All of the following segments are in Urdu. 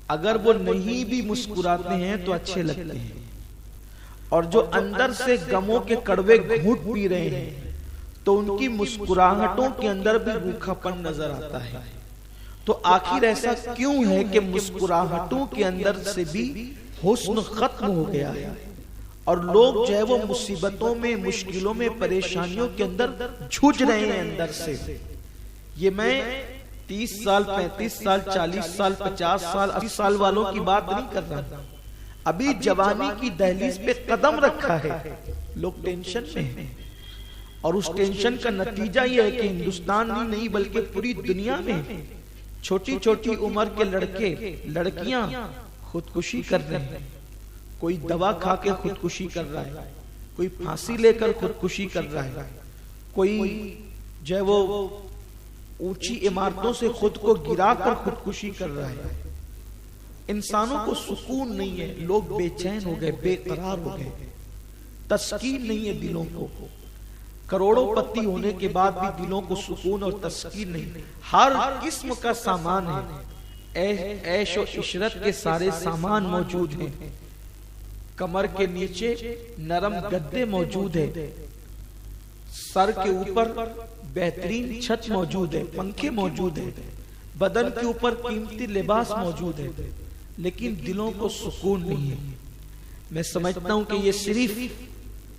اگر وہ نہیں بھی مسکراتے ہیں تو اچھے لگتے ہیں، اور جو اندر سے غموں کے کڑوے گھونٹ پی رہے ہیں تو ان کی مسکراہٹوں کے اندر بھی روکھا پن نظر آتا ہے۔ تو آخر ایسا کیوں ہے کہ مسکراہٹوں کے اندر سے بھی حسن ختم ہو گیا ہے، اور لوگ جو ہے وہ مصیبتوں میں، مشکلوں میں، پریشانیوں کے اندر جھج رہے ہیں اندر سے۔ یہ میں 30 سال، 35 سال، 40 سال، 50 سال، 80 سال والوں کی بات نہیں کر رہا، ابھی جوانی کی دہلیز پہ قدم رکھا ہے، لوگ ٹینشن میں ہیں، اور اس ٹینشن کا نتیجہ یہ ہے کہ ہندوستان ہی نہیں بلکہ پوری دنیا میں چھوٹی چھوٹی عمر کے لڑکے لڑکیاں خودکشی کر رہے ہیں۔ کوئی دوا کھا کے خودکشی کر رہا ہے، کوئی پھانسی لے کر خودکشی کر رہا ہے، کوئی جو ہے وہ اونچی عمارتوں سے خود کو گرا کر خودکشی کر رہا ہے۔ انسانوں کو سکون نہیں ہے، لوگ بے چین ہو گئے، بے قرار ہو گئے، تسکین نہیں ہے دلوں کو۔ کروڑوں پتی ہونے کے بعد بھی دلوں کو سکون اور تسکین نہیں۔ ہر قسم کا سامان ہے، عیش و عشرت کے سارے سامان موجود ہیں، کمر کے نیچے نرم گدے موجود ہیں، سر کے اوپر بہترین چھت موجود ہے، پنکھے موجود ہیں، بدن کے اوپر قیمتی لباس موجود ہے، لیکن دلوں کو سکون نہیں ہے۔ میں سمجھتا ہوں کہ یہ صرف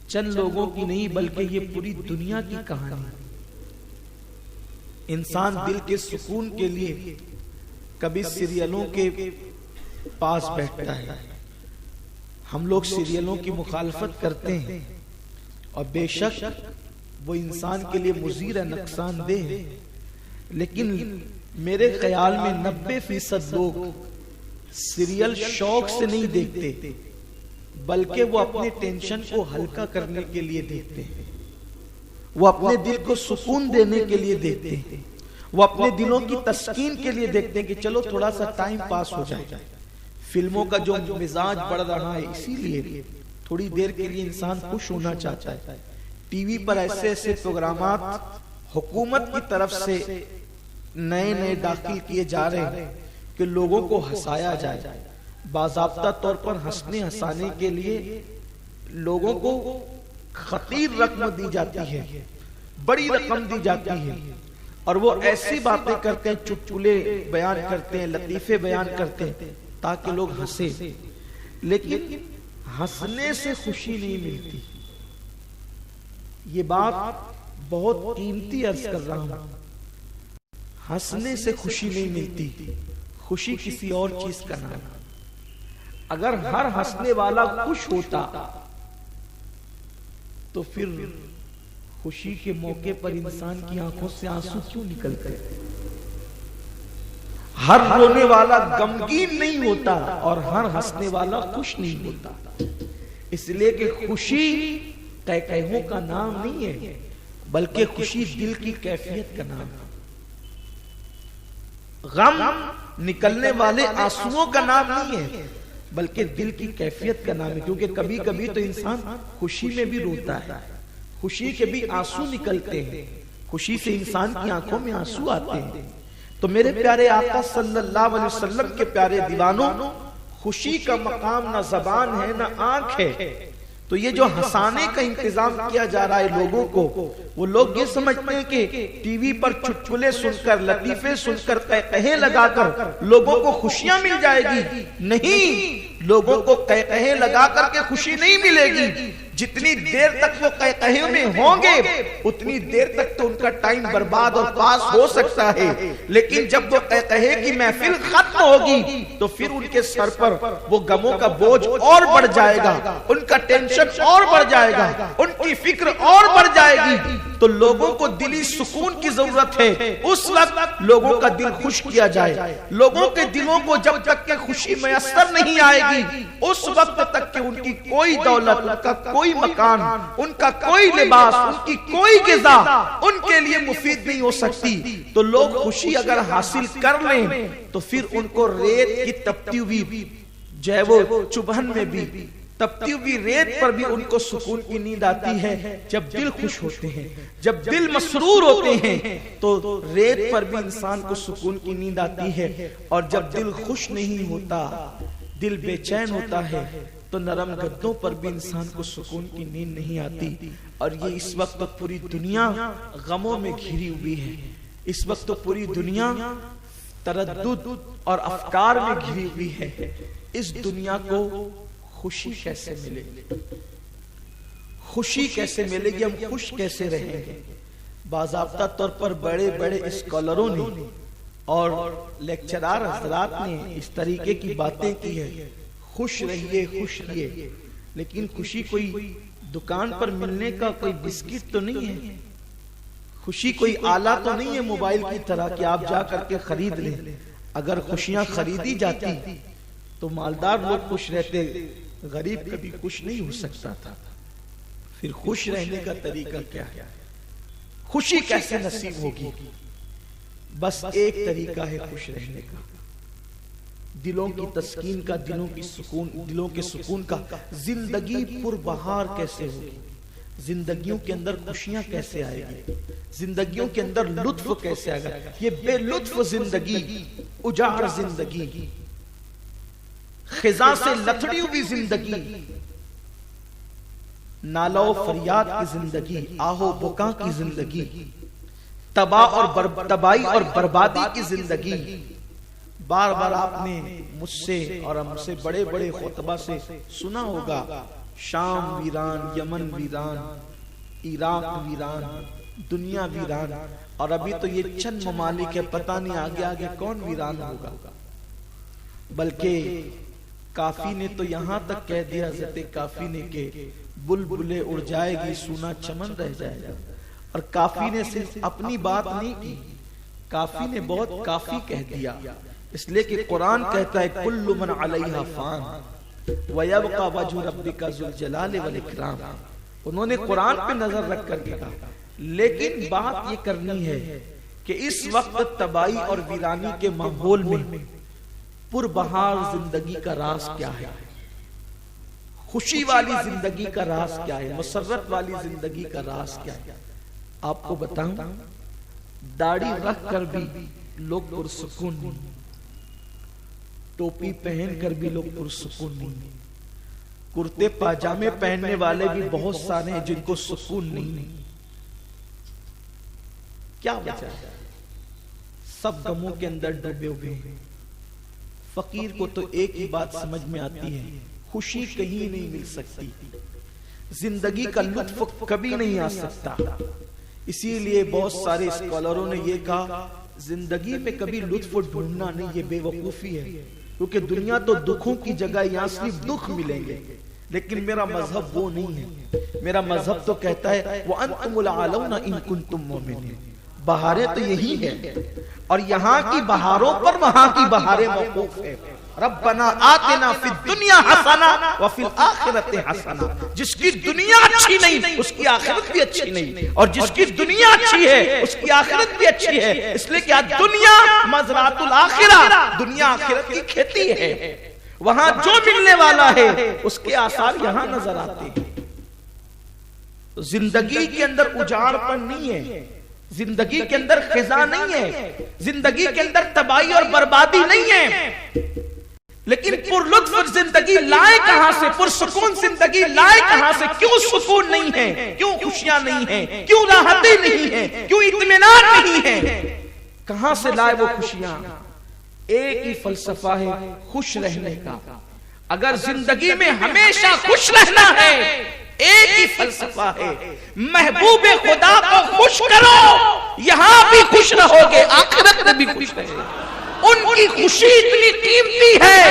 چند لوگوں کی نہیں بلکہ یہ پوری دنیا کی کہانی ہے۔ انسان دل کے سکون کے لیے کبھی سیریلوں کے پاس بیٹھتا ہے۔ ہم لوگ سیریلوں کی مخالفت کرتے ہیں، اور بے شک وہ انسان کے لیے مضر ہے، نقصان دہ ہے، لیکن میرے خیال میں 90% لوگ سیریل شوق سے نہیں دیکھتے بلکہ وہ اپنے ٹینشن کو ہلکا کرنے کے لیے دیکھتے ہیں، وہ اپنے دل کو سکون دینے کے لیے دیکھتے ہیں، وہ اپنے دلوں کی تسکین کے لیے دیکھتے ہیں کہ چلو تھوڑا سا ٹائم پاس ہو جائے۔ فلموں کا جو مزاج بڑھ رہا ہے، اسی لیے تھوڑی دیر کے لیے انسان خوش ہونا چاہتا ہے۔ ٹی وی پر ایسے ایسے پروگرامات حکومت کی طرف سے نئے نئے داخل کیے جا رہے ہیں کہ لوگوں کو ہنسایا جائے، باضابطہ طور پر ہنسنے ہنسانے کے لیے لوگوں کو خطیر رقم دی جاتی ہے، بڑی رقم دی جاتی ہے، اور وہ ایسی باتیں کرتے ہیں، چٹکلے بیان کرتے ہیں، لطیفے بیان کرتے ہیں تاکہ لوگ ہنسے، لیکن ہنسنے سے خوشی نہیں ملتی۔ یہ بات بہت قیمتی عرض کر رہا ہوں، ہنسنے سے خوشی نہیں ملتی، خوشی کسی اور چیز کا نام ہے۔ اگر ہر ہنسنے والا خوش ہوتا تو پھر خوشی کے موقع پر انسان کی آنکھوں سے آنسو کیوں نکلتے؟ ہر رونے والا غمگین نہیں ہوتا اور ہر ہنسنے والا خوش نہیں ہوتا، اس لیے کہ خوشی کہوں کا نام نہیں ہے بلکہ خوشی دل کی کیفیت کا نام ہے۔ غم نکلنے والے آنسوؤں کا نام نہیں ہے بلکہ دل کی کیفیت کا نام ہے، کیونکہ کبھی کبھی تو انسان خوشی میں بھی روتا ہے، خوشی کے بھی آنسو نکلتے ہیں، خوشی سے انسان کی آنکھوں میں آنسو آتے ہیں۔ تو میرے پیارے آقا صلی اللہ علیہ وسلم کے پیارے دیوانوں، خوشی کا مقام نہ زبان ہے نہ آنکھ ہے، تو یہ جو ہنسانے کا انتظام کیا جا رہا ہے لوگوں کو، وہ لوگ یہ سمجھتے ہیں کہ ٹی وی پر چٹکلے سن کر، لطیفے سن کر، قہقہے لگا کر لوگوں کو خوشیاں مل جائے گی۔ نہیں، لوگوں کو قہقہے لگا کر کے خوشی نہیں ملے گی۔ جتنی دیر تک وہ قہقہے میں ہوں گے اتنی دیر تک تو ان کا ٹائم برباد اور پاس ہو سکتا ہے، لیکن جب وہ قہقہے کی محفل ختم ہوگی تو پھر ان کے سر پر وہ غموں کا بوجھ اور بڑھ جائے گا، ان کا ٹینشن اور بڑھ جائے گا، ان کی فکر اور بڑھ جائے گی۔ تو لوگوں کو دلی سکون کی ضرورت ہے، اس وقت لوگوں کا دل خوش کیا جائے۔ لوگوں کے دلوں کو جب تک کہ خوشی میسر نہیں آئے گی اس وقت تک کہ ان کی کوئی دولت، ان کا کوئی مکان، ان کا کوئی لباس، ان کی کوئی غذا ان کے لیے مفید نہیں ہو سکتی۔ تو لوگ خوشی اگر حاصل کر لیں تو پھر ان کو ریت کی تپتی ہوئی جو ہے وہ چبھن میں بھی، تپتی ہوئی ریت پر بھی ان کو سکون کی نیند آتی ہے جب دل خوش ہوتے ہیں. جب دل مسرور ہوتے ہیں تو ریت پر بھی انسان کو سکون کی نیند آتی ہے. اور جب دل خوش نہیں ہوتا، دل بے چین ہوتا ہے، تو نرم گدوں پر بھی انسان کو سکون کی نیند نہیں آتی. اور یہ اس وقت پوری دنیا غموں میں گھری ہوئی ہے. اس وقت تو پوری دنیا تردد اور افکار میں گھری ہوئی ہے. اس دنیا کو خوشی کیسے ملے گی؟ خوشی کیسے ملے گی؟ ہم خوش کیسے رہیں گے؟ باضابطہ طور پر بڑے بڑے اسکالروں نے اور لیکچرار حضرات نے اس طریقے کی باتیں کی ہے، خوش رہیے خوش رہیے. لیکن خوشی کوئی دکان پر ملنے کا کوئی بسکٹ تو نہیں ہے. خوشی کوئی آلہ تو نہیں ہے موبائل کی طرح کہ آپ جا کر کے خرید لیں. اگر خوشیاں خریدی جاتی تو مالدار لوگ خوش رہتے، غریب کبھی خوش نہیں ہو سکتا تھا. پھر خوش رہنے کا طریقہ کیا ہے؟ خوشی کیسے نصیب ہوگی؟ بس ایک طریقہ ہے خوش رہنے کا، دلوں کی تسکین کا، دلوں کے سکون کا. زندگی پر بہار کیسے ہوگی؟ زندگیوں کے اندر خوشیاں کیسے آئے گی؟ زندگیوں کے اندر لطف کیسے آئے گا؟ یہ بے لطف زندگی، اجاڑ زندگی، خزاں سے لتڑی ہوئی زندگی، نالہ و فریاد کی زندگی، آہو بکا کی زندگی، تباہی اور بربادی کی زندگی. بار بار آپ نے مجھ سے اور ہم سے بڑے بڑے خطبہ سے سنا ہوگا، شام ویران، یمن ویران، عراق ویران، دنیا ویران. اور ابھی تو یہ چند ممالک ہے، پتہ نہیں آگے آگے کون ویران ہوگا. بلکہ کافی نے تو یہاں تک کہہ دیا، حضرت کافی نے، کہ بلبلیں اڑ جائے گی، سونا چمن رہ جائے گا. اور کافی نے صرف اپنی بات نہیں کی، کافی نے بہت کافی کہہ دیا. اس لیے کہ قرآن کہتا ہے کل من علیہا فان وَيَبْقَى وَجْهُ رَبِّكَ ذُو الْجَلَالِ وَالْإِكْرَامِ. انہوں نے قرآن پہ نظر رکھ کر کے کہا. لیکن بات یہ کرنی ہے کہ اس وقت تباہی اور ویرانی کے ماحول میں پربہار زندگی کا راز کیا ہے؟ خوشی والی زندگی کا راز کیا ہے؟ مسرت والی زندگی کا راز کیا ہے؟ آپ کو بتاؤں، داڑھی رکھ کر بھی لوگ پرسکون نہیں، ٹوپی پہن کر بھی لوگ پرسکون نہیں، کرتے پاجامے پہننے والے بھی بہت سارے ہیں جن کو سکون نہیں. کیا وجہ ہے؟ سب غموں کے اندر ڈوبے ہوئے ہیں. فقیر کو تو ایک ہی بات سمجھ میں آتی ہے، خوشی کہیں نہیں مل سکتی، زندگی کا لطف کبھی نہیں آ سکتا. اسی لیے بہت سارے اسکالروں نے یہ کہا زندگی میں کبھی لطف ڈھونڈنا نہیں، یہ بے وقوفی ہے. کیونکہ دنیا تو دکھوں کی جگہ، یہاں صرف دکھ ملیں گے. لیکن میرا مذہب وہ نہیں ہے. میرا مذہب تو کہتا ہے وَأَنْتُمُ الْأَعْلَوْنَ إِن كُنتُم مُؤْمِنِينَ. بہاریں تو یہی ہے، اور یہاں کی بہاروں پر وہاں کی بہاریں موقوف ہے. ربنا آتنا فی الدنیا حسنہ وفی الآخرۃ حسنہ. جس کی دنیا اچھی نہیں اس کی آخرت بھی اچھی نہیں، اور جس کی دنیا اچھی ہے اس کی آخرت بھی اچھی ہے. اس لیے کہ دنیا مزرعۃ الآخرہ، دنیا آخرت کی کھیتی ہے. وہاں جو ملنے والا ہے اس کے آثار یہاں نظر آتے ہیں. زندگی کے اندر اجاڑ پن نہیں ہے، زندگی کے اندر خزاں نہیں ہے، زندگی کے اندر تباہی اور بربادی نہیں ہے. لیکن پر لطف زندگی لائے کہاں سے؟ پرسکون زندگی لائے کہاں سے؟ کیوں سکون نہیں ہے؟ کیوں خوشیاں نہیں ہیں؟ کیوں راحتیں نہیں ہیں؟ کیوں اطمینان نہیں ہے؟ کہاں سے لائے وہ خوشیاں؟ ایک ہی فلسفہ ہے خوش رہنے کا. اگر زندگی میں ہمیشہ خوش رہنا ہے، ایک ہی فلسفہ ہے، محبوب خدا کو خوش کرو، یہاں بھی خوش رہو گے، آخرت میں بھی خوش رہے گے. ان کی خوشی اتنی قیمتی ہے،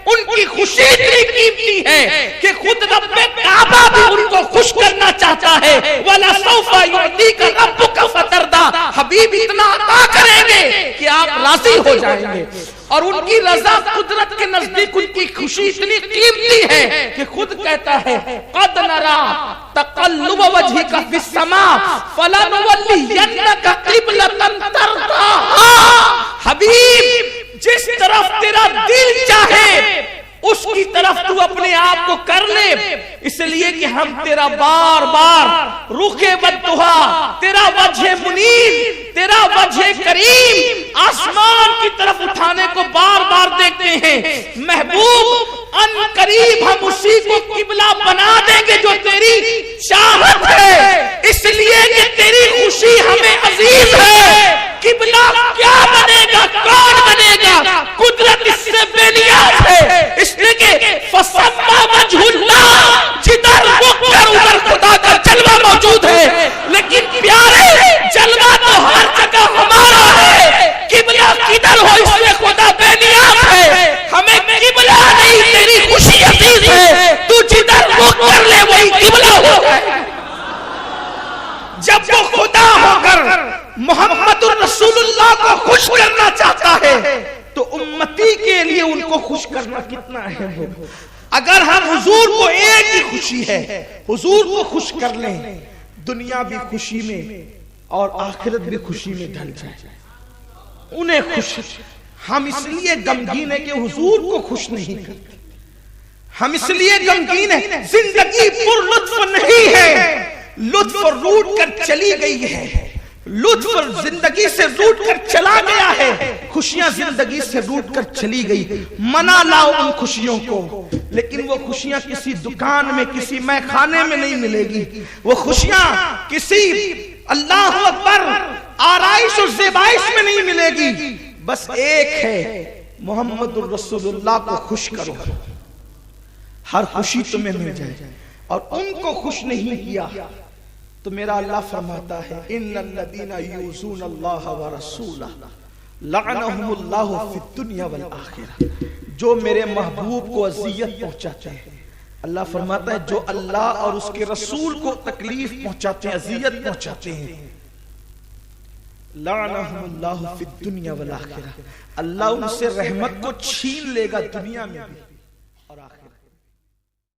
ان کی خوشی اتنی قیمتی ہے کہ خود رب کعبہ بھی ان کو خوش کرنا چاہتا ہے. وَلَسَوْفَ يُعْطِيكَ رَبُّكَ فَتَرْضَىٰ. حبیب اتنا عطا کریں گے کہ آپ راضی ہو جائیں گے. اور ان کی رضا قدرت کے نزدیک ان کی خوشی اتنی قیمتی ہے کہ خود کہتا ہے قَدْ نَرَىٰ تَقَلُّبَ وَجْهِكَ فِي السَّمَاءِ فَلَنُوَلِّيَنَّكَ قِبْلَةً تَرْضَاهَا. حبیب جس طرف تیرا دل چاہے اس کی طرف تو اپنے آپ کو کر لے، اس لیے کہ ہم تیرا بار بار رخ بددعا، تیرا وجہ منیر، تیرا وجہ کریم آسمان کی طرف اٹھانے کو بار بار دیکھتے ہیں۔ محبوب ان قریب ہم اسی کو قبلہ بنا دیں گے جو تیری چاہت ہے، اس لیے کہ تیری خوشی ہمیں عزیز ہے۔ قبلہ کیا بنے گا، کون بنے گا، قدرت اس سے بے نیاز ہے، اس لیے کہ فَسَمَّا وَجْهُ اللَّهِ، جدھر رخ کر ادھر خدا کا جلوہ موجود ہے۔ لیکن پیارے جلوہ تو ہر جگہ ہمارا ہے، قبلہ کدھر ہو اس سے خدا بے نیاز ہے۔ ہمیں قبلہ نہیں، تیری خوشی عزیز ہے، تو جدھر رخ کر لے وہی قبلہ ہو جائے۔ جب وہ خدا ہو کر محمد الرسول اللہ کو خوش کرنا چاہتا ہے تو امتی کے لیے ان کو خوش کرنا کتنا اہم ہے۔ اگر ہم حضور کو ایک ہی خوشی ہے، حضور کو خوش کر لیں، دنیا بھی خوشی میں اور آخرت بھی خوشی میں ڈھل جائے، انہیں خوش۔ ہم اس لیے غمگین ہیں کہ حضور کو خوش نہیں کرتے، ہم اس لیے غمگین ہیں زندگی پر لطف نہیں ہے، لطف روٹ کر چلی گئی ہے، لطف زندگی سے روٹ کر چلا گیا ہے، خوشیاں زندگی سے روٹ کر چلی گئی۔ منا لاؤ ان خوشیوں کو، لیکن وہ خوشیاں کسی دکان میں، کسی مے خانے میں نہیں ملے گی، وہ خوشیاں کسی اللہ اکبر آرائش اور زیبائش میں نہیں ملے گی۔ بس ایک ہے، محمد الرسول اللہ کو خوش کرو، ہر خوشی تمہیں مل جائے۔ اور ان کو خوش نہیں کیا تو میرا اللہ فرماتا ہے ان الذین یؤذون اللہ ورسولہ لعنہم اللہ فی الدنیا والآخرہ، جو میرے محبوب کو اذیت پہنچاتے ہیں، اللہ فرماتا ہے جو اللہ اور اس کے رسول کو تکلیف پہنچاتے ہیں، اذیت پہنچاتے ہیں، لعنہم اللہ فی الدنیا والآخرہ، اللہ ان سے رحمت کو چھین لے گا دنیا میں بھی اور آخرت۔